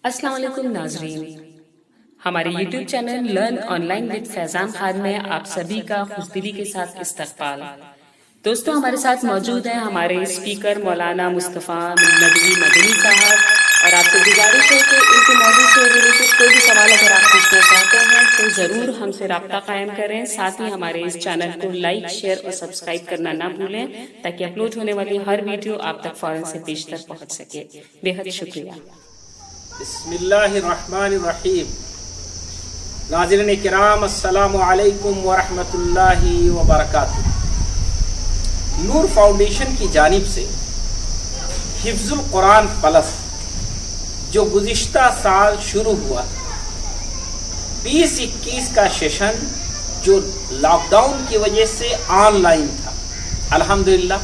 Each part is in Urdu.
السلام علیکم ناظرین، ہمارے YouTube channel learn online with Faizan Khan میں آپ سبھی کا خوشدلی کے ساتھ استقبال۔ دوستوں، ہمارے ساتھ موجود ہیں ہمارے اسپیکر مولانا مصطفیٰ ندوی مدنی صاحب، اور آپ سے گزارش ہے کہ ان کے موضوع سے ریلیٹڈ کوئی بھی سوال اگر آپ پوچھنا چاہتے ہیں تو ضرور ہم سے رابطہ قائم کریں۔ ساتھ ہی ہمارے اس چینل کو لائک، شیئر اور سبسکرائب کرنا نہ بھولیں تاکہ اپلوڈ ہونے والی ہر ویڈیو آپ تک فوراً سے پیشتر پہنچ سکے۔ بے حد شکریہ۔ بسم اللہ الرحمن الرحیم۔ ناظرین کرام، السلام علیکم ورحمۃ اللہ وبرکاتہ۔ نور فاؤنڈیشن کی جانب سے حفظ القرآن پلس جو گزشتہ سال شروع ہوا، 2021 کا سیشن جو لاک ڈاؤن کی وجہ سے آن لائن تھا، الحمدللہ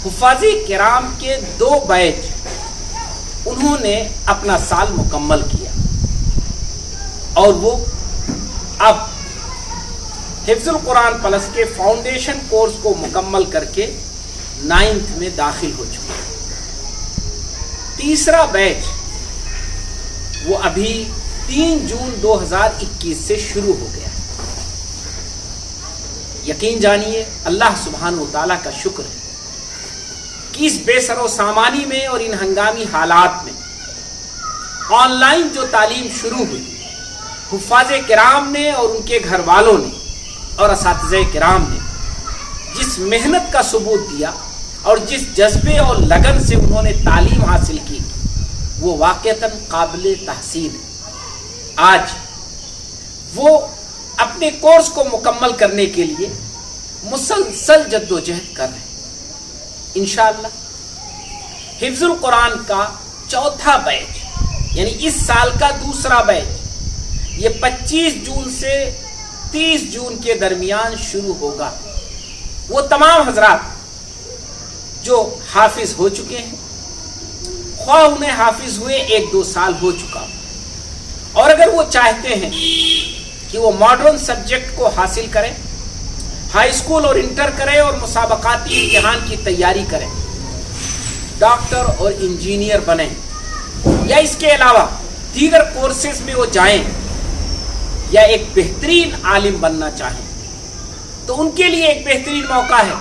حفاظ کرام کے 2 بیچ انہوں نے اپنا سال مکمل کیا، اور وہ اب حفظ القرآن پلس کے فاؤنڈیشن کورس کو مکمل کر کے 9th میں داخل ہو چکے۔ تیسرا بیچ وہ ابھی 3 جون 2021 سے شروع ہو گیا۔ یقین جانیے، اللہ سبحانہ و تعالیٰ کا شکر ہے کہ اس بے سر و سامانی میں اور ان ہنگامی حالات میں آن لائن جو تعلیم شروع ہوئی، حفاظ کرام نے اور ان کے گھر والوں نے اور اساتذہ کرام نے جس محنت کا ثبوت دیا اور جس جذبے اور لگن سے انہوں نے تعلیم حاصل کی، وہ واقعتاً قابل تحسین ہے۔ آج وہ اپنے کورس کو مکمل کرنے کے لیے مسلسل جدوجہد کر رہے ہیں۔ انشاءاللہ حفظ القرآن کا 4تھا بیچ، یعنی اس سال کا 2سرا بیچ، یہ 25 جون سے 30 جون کے درمیان شروع ہوگا۔ وہ تمام حضرات جو حافظ ہو چکے ہیں، خواہ انہیں حافظ ہوئے 1-2 سال ہو چکا، اور اگر وہ چاہتے ہیں کہ وہ ماڈرن سبجیکٹ کو حاصل کریں، ہائی اسکول اور انٹر کریں اور مسابقاتی امتحان کی تیاری کریں، ڈاکٹر اور انجینئر بنیں، یا اس کے علاوہ دیگر کورسز میں وہ جائیں، یا ایک بہترین عالم بننا چاہیں، تو ان کے لیے ایک بہترین موقع ہے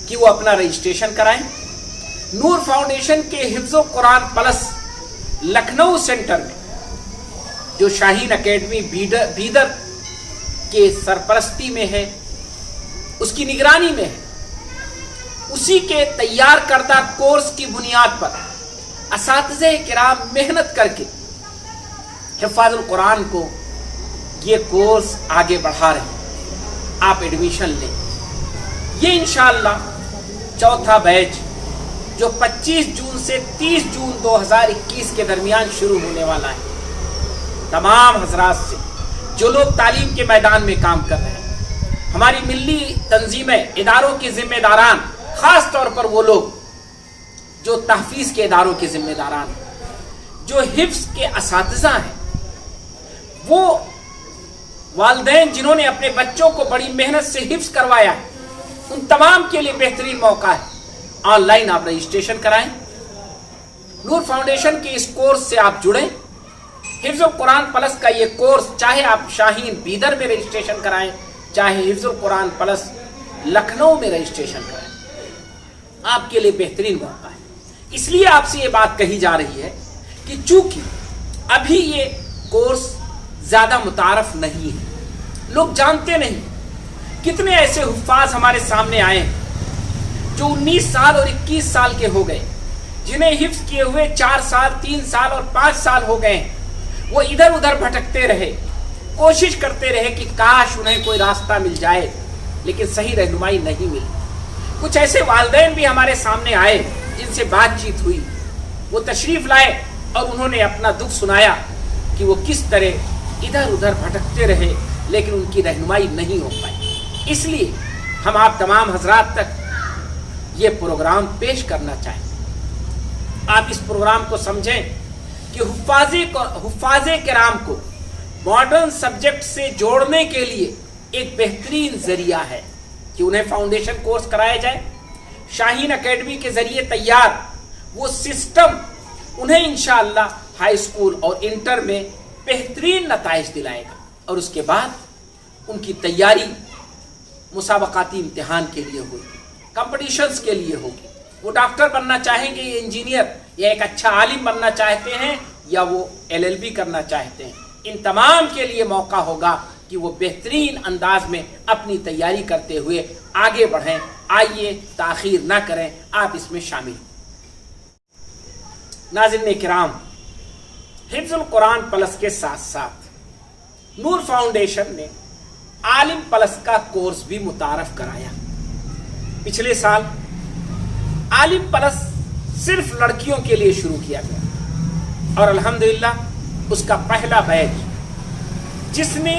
کہ وہ اپنا رجسٹریشن کرائیں۔ نور فاؤنڈیشن کے حفظ القرآن پلس لکھنؤ سینٹر میں، جو شاہین اکیڈمی بیدر کے سرپرستی میں ہے، اس کی نگرانی میں ہے، اسی کے تیار کردہ کورس کی بنیاد پر اساتذہ کرام محنت کر کے حفاظ القرآن کو یہ کورس آگے بڑھا رہے ہیں۔ آپ ایڈمیشن لیں۔ یہ انشاءاللہ 4تھا بیچ جو 25 جون سے 30 جون 2021 کے درمیان شروع ہونے والا ہے، تمام حضرات سے جو لوگ تعلیم کے میدان میں کام کر رہے ہیں، ہماری ملی تنظیمیں، اداروں کے ذمہ داران، خاص طور پر وہ لوگ جو تحفیظ کے اداروں کے ذمہ داران ہیں، جو حفظ کے اساتذہ ہیں، وہ والدین جنہوں نے اپنے بچوں کو بڑی محنت سے حفظ کروایا ہے، ان تمام کے لیے بہترین موقع ہے۔ آن لائن آپ رجسٹریشن کرائیں، نور فاؤنڈیشن کے اس کورس سے آپ جڑیں۔ حفظ القرآن پلس کا یہ کورس، چاہے آپ شاہین بیدر میں رجسٹریشن کرائیں، چاہے حفظ القرآن پلس لکھنؤ میں رجسٹریشن کرائیں، آپ کے لیے بہترین موقع ہے۔ اس لیے آپ سے یہ بات کہی جا رہی ہے کہ چونکہ ابھی یہ کورس زیادہ متعارف نہیں ہے، لوگ جانتے نہیں، کتنے ایسے حفاظ ہمارے سامنے آئے ہیں جو 19 سال اور 21 سال کے ہو گئے، جنہیں حفظ کیے ہوئے 4 سال، 3 سال اور 5 سال ہو گئے ہیں۔ وہ ادھر ادھر بھٹکتے رہے، کوشش کرتے رہے کہ کاش انہیں کوئی راستہ مل جائے، لیکن صحیح رہنمائی نہیں ملی۔ کچھ ایسے والدین بھی ہمارے سامنے آئے جن سے بات چیت ہوئی، وہ تشریف لائے اور انہوں نے اپنا دکھ سنایا کہ وہ کس طرح ادھر ادھر بھٹکتے رہے لیکن ان کی رہنمائی نہیں ہو پائی۔ اس لیے ہم آپ تمام حضرات تک یہ پروگرام پیش کرنا چاہیں۔ آپ اس پروگرام کو سمجھیں کہ حفاظ کرام کو ماڈرن سبجیکٹ سے جوڑنے کے لیے ایک بہترین ذریعہ ہے کہ انہیں فاؤنڈیشن کورس کرایا جائے۔ شاہین اکیڈمی کے ذریعے تیار وہ سسٹم انہیں انشاءاللہ ہائی اسکول اور انٹر میں بہترین نتائج دلائے گا، اور اس کے بعد ان کی تیاری مسابقاتی امتحان کے لیے ہوگی، کمپٹیشنز کے لیے ہوگی۔ وہ ڈاکٹر بننا چاہیں گے یا انجینئر یا ایک اچھا عالم بننا چاہتے ہیں یا وہ LLB کرنا چاہتے ہیں، ان تمام کے لیے موقع ہوگا کہ وہ بہترین انداز میں اپنی تیاری کرتے ہوئے آگے بڑھیں۔ آئیے تاخیر نہ کریں، آپ اس میں شامل ہوں۔ ناظرین کرام، حفظ القرآن پلس کے ساتھ ساتھ نور فاؤنڈیشن نے عالم پلس کا کورس بھی متعارف کرایا۔ پچھلے سال عالم پلس صرف لڑکیوں کے لیے شروع کیا گیا، اور الحمدللہ اس کا پہلا بیچ جس نے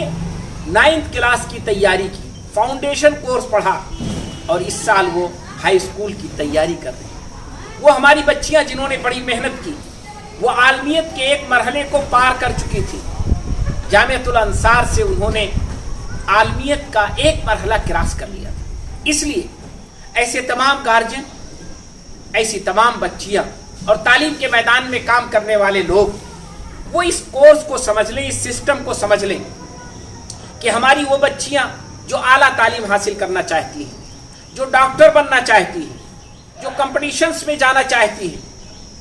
9th کلاس کی تیاری کی، فاؤنڈیشن کورس پڑھا، اور اس سال وہ ہائی اسکول کی تیاری کر رہے ہیں۔ وہ ہماری بچیاں جنہوں نے بڑی محنت کی، وہ عالمیت کے ایک مرحلے کو پار کر چکی تھی۔ جامعۃ الانصار سے انہوں نے عالمیت کا ایک مرحلہ کراس کر لیا تھا۔ اس لیے ایسے تمام گارجن، ایسی تمام بچیاں اور تعلیم کے میدان میں کام کرنے والے لوگ وہ اس کورس کو سمجھ لیں، اس سسٹم کو سمجھ لیں کہ ہماری وہ بچیاں جو اعلیٰ تعلیم حاصل کرنا چاہتی ہیں، جو ڈاکٹر بننا چاہتی ہیں، جو کمپٹیشنز میں جانا چاہتی ہیں،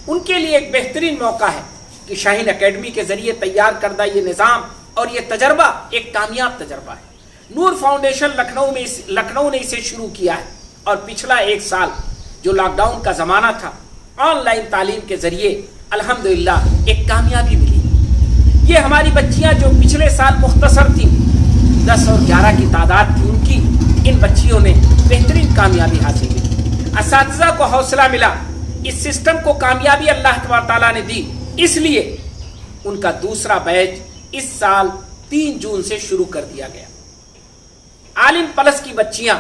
ان کے لیے ایک بہترین موقع ہے کہ شاہین اکیڈمی کے ذریعے تیار کردہ یہ نظام اور یہ تجربہ ایک کامیاب تجربہ ہے۔ نور فاؤنڈیشن لکھنؤ نے اسے شروع کیا ہے، اور پچھلا ایک سال جو لاک ڈاؤن کا زمانہ تھا، آن لائن تعلیم کے ذریعے الحمدللہ ایک کامیابی ملی۔ یہ ہماری بچیاں جو پچھلے سال مختصر تھیں، 10 اور 11 کی تعداد تھی ان کی، ان بچیوں نے بہترین کامیابی حاصل کی۔ اساتذہ کو حوصلہ ملا، اس سسٹم کو کامیابی اللہ تبارک تعالیٰ نے دی، اس لیے ان کا دوسرا بیچ اس سال 3 جون سے شروع کر دیا گیا۔ عالم پلس کی بچیاں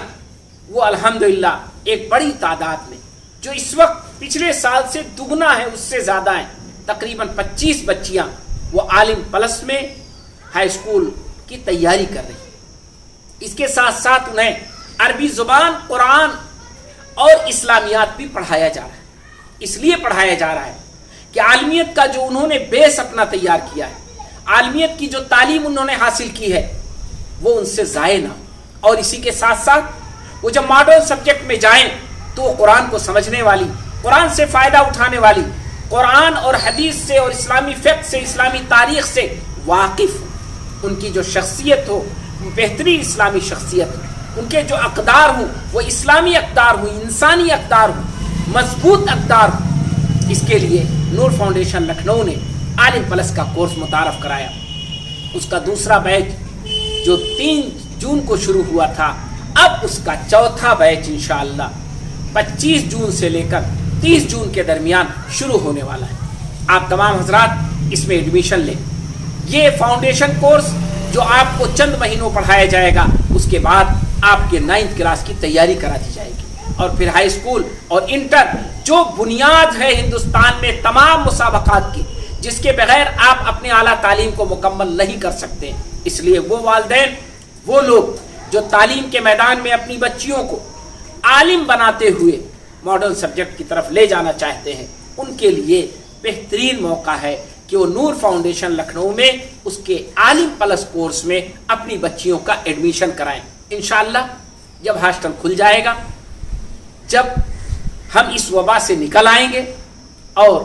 وہ الحمدللہ ایک بڑی تعداد میں، جو اس وقت پچھلے سال سے دگنا ہے، اس سے زیادہ ہیں، تقریباً 25 بچیاں وہ عالم پلس میں ہائی اسکول کی تیاری کر رہی ہیں۔ اس کے ساتھ ساتھ انہیں عربی زبان، قرآن اور اسلامیات بھی پڑھایا جا رہا ہے۔ اس لیے پڑھایا جا رہا ہے کہ عالمیت کا جو انہوں نے بیس اپنا تیار کیا ہے، عالمیت کی جو تعلیم انہوں نے حاصل کی ہے، وہ ان سے ضائع نہ ہو، اور اسی کے ساتھ ساتھ وہ جب ماڈرن سبجیکٹ میں جائیں تو وہ قرآن کو سمجھنے والی، قرآن سے فائدہ اٹھانے والی، قرآن اور حدیث سے اور اسلامی فقہ سے، اسلامی تاریخ سے واقف ہو، ان کی جو شخصیت ہو وہ بہترین اسلامی شخصیت ہو، ان کے جو اقدار ہوں وہ اسلامی اقدار ہوں، انسانی اقدار ہوں، مضبوط اقدار ہوں۔ اس کے لیے نور فاؤنڈیشن لکھنؤ نے عالم پلس کا کورس متعارف کرایا۔ اس کا دوسرا بیچ جو 3 جون کو شروع ہوا تھا، اب اس کا چوتھا بیچ انشاءاللہ 25 جون سے لے کر 30 جون کے درمیان شروع ہونے والا ہے۔ آپ تمام حضرات اس میں ایڈمیشن لیں۔ یہ فاؤنڈیشن کورس جو آپ کو چند مہینوں پڑھایا جائے گا، اس کے بعد آپ کے 9th کلاس کی تیاری کرا دی جائے گی، اور پھر ہائی اسکول اور انٹر جو بنیاد ہے ہندوستان میں تمام مسابقات کی، جس کے بغیر آپ اپنے اعلیٰ تعلیم کو مکمل نہیں کر سکتے۔ اس لیے وہ والدین، وہ لوگ جو تعلیم کے میدان میں اپنی بچیوں کو عالم بناتے ہوئے ماڈرن سبجیکٹ کی طرف لے جانا چاہتے ہیں، ان کے لیے بہترین موقع ہے کہ وہ نور فاؤنڈیشن لکھنؤ میں اس کے عالم پلس کورس میں اپنی بچیوں کا ایڈمیشن کرائیں۔ انشاءاللہ جب ہاسٹل کھل جائے گا، جب ہم اس وبا سے نکل آئیں گے اور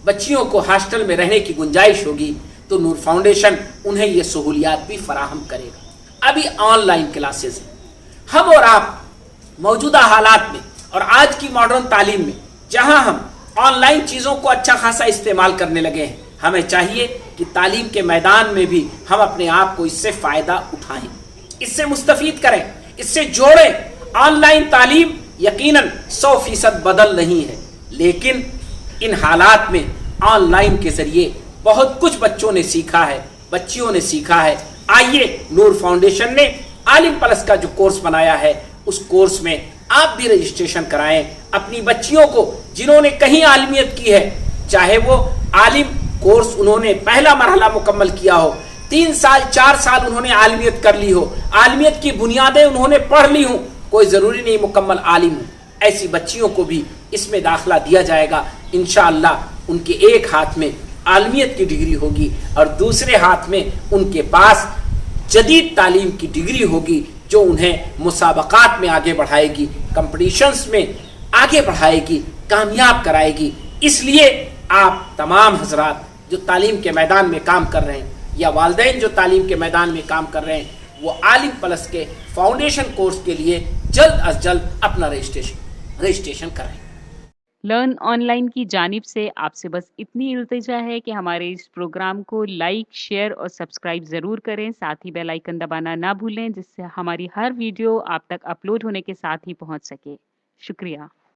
بچیوں کو ہاسٹل میں رہنے کی گنجائش ہوگی، تو نور فاؤنڈیشن انہیں یہ سہولیات بھی فراہم کرے گا۔ ابھی آن لائن کلاسز ہیں۔ ہم اور آپ موجودہ حالات میں اور آج کی ماڈرن تعلیم میں جہاں ہم آن لائن چیزوں کو اچھا خاصا استعمال کرنے لگے ہیں، ہمیں چاہیے کہ تعلیم کے میدان میں بھی ہم اپنے آپ کو اس سے فائدہ اٹھائیں، اس سے مستفید کریں، اس سے جوڑیں۔ آن لائن تعلیم یقیناً 100% بدل نہیں ہے، لیکن ان حالات میں آن لائن کے ذریعے بہت کچھ بچوں نے سیکھا ہے، بچیوں نے سیکھا ہے۔ آئیے، نور فاؤنڈیشن نے عالم پلس کا جو کورس بنایا ہے، اس کورس میں آپ بھی رجسٹریشن کرائیں اپنی بچیوں کو، جنہوں نے کہیں عالمیت کی ہے، چاہے وہ عالم کورس انہوں نے پہلا مرحلہ مکمل کیا ہو، 3 سال 4 سال انہوں نے عالمیت کر لی ہو، عالمیت کی بنیادیں انہوں نے پڑھ لی ہوں، کوئی ضروری نہیں مکمل عالم ہو، ایسی بچیوں کو بھی اس میں داخلہ دیا جائے گا۔ انشاءاللہ ان کے ایک ہاتھ میں عالمیت کی ڈگری ہوگی اور دوسرے ہاتھ میں ان کے پاس جدید تعلیم کی ڈگری ہوگی جو انہیں مسابقات میں آگے بڑھائے گی، کمپٹیشنز میں آگے بڑھائے گی، کامیاب کرائے گی۔ اس لیے آپ تمام حضرات جو تعلیم کے میدان میں کام کر رہے ہیں یا والدین جو تعلیم کے میدان میں کام کر رہے ہیں، وہ عالم پلس کے فاؤنڈیشن کورس کے لیے جلد از جلد اپنا رجسٹریشن کریں۔ لرن آن لائن کی جانب سے آپ سے بس اتنی التجا ہے کہ ہمارے اس پروگرام کو لائک، شیئر اور سبسکرائب ضرور کریں، ساتھ ہی بیل آئیکن دبانا نہ بھولیں جس سے ہماری ہر ویڈیو آپ تک اپلوڈ ہونے کے ساتھ ہی پہنچ سکے۔ شکریہ۔